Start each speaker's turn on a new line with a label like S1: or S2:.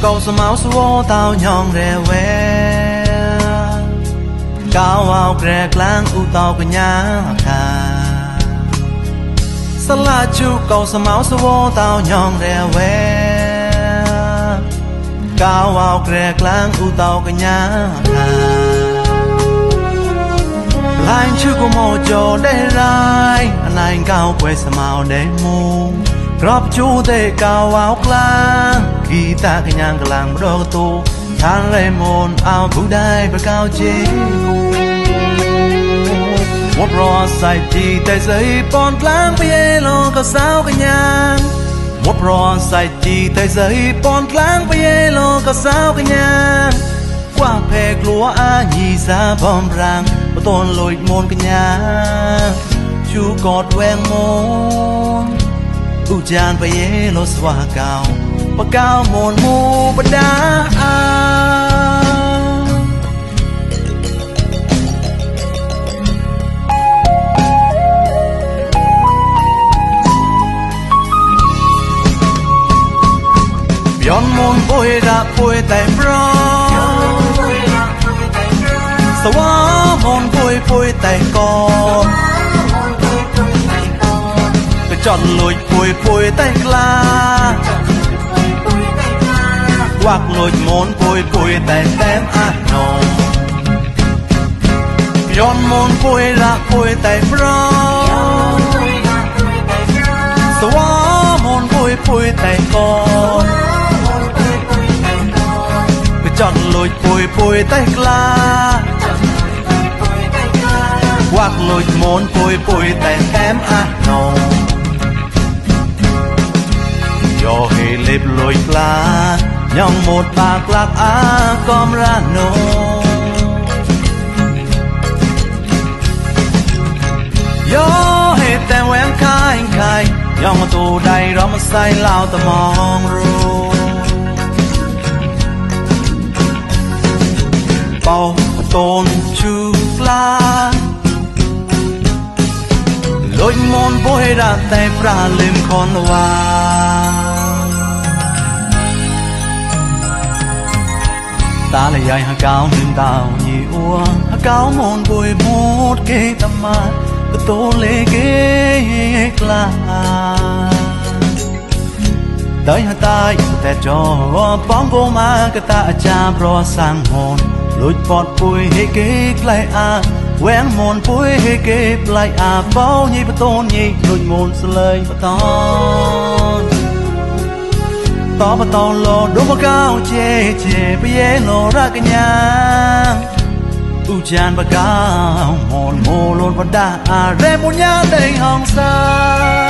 S1: cầu sớm máu số tao nhong rè ve cao vào rè clang u tao cái nhà thà sân la chu cầu sớm máu số tao nhong rè ve cao vào rè clang u tao cái nhà thà lại chưa có một chỗ để rai anh cao quay sớm máu để mu rắp chú tê cao áo clang khi ta cái nhang cái làng đô tu than lê môn áo cũ đai và cao chế một rò sai chỉ tay giấy pon clang bê lo có sao cái nhang một rò sai chỉ tay giấy pon clang bê lo có sao cái nhang qua phê lúa a nhì ra bom rang và tôn lội môn cái nhang chú cọt quen môn u chanไปเยโลสวาเก่าปะเก่าโมนมูปะดาย้อนมูนป่วยระป่วยแต่พร้อมสวามูนป่วยแต่ก่อนจอดลอยป่วยแต่กลาวักลอยมนป่วยแต่แต้มอาโนย้อนมนป่วยรักป่วยแต่พร้อมสวามนป่วยแต่ก่อนจอดลอยป่วยแต่กลาวักลอยมนป่วยแต่แต้มอาโนcho hề lệp lội lá nhong một bạc lạc á com ra nô yo hề tem quen khai nhong một tù đầy đó mà say lao ta mong ru bao tôn chu la lội môn bôi ra tay pra lim con hoa ta là dài hà cao nên tao nhị ua hà cao môn bôi một cái tâm mà cứ tô lê cái là tới hà taแต่จอป้องโกมาก็ตาจาเพราะสร้างมนลุยปอดปุยให้เก็บไหลอาแหวงมนปุยให้เก็บไหลอาเป้ายี่ประตูยี่ลุยมนสเลยประตอนต่อประตอนโลดูมาเก้าเจไปเย่โลรักกันยังอุจานประกาวมนโมโลนประดาเรมุญญาได้ห้องซา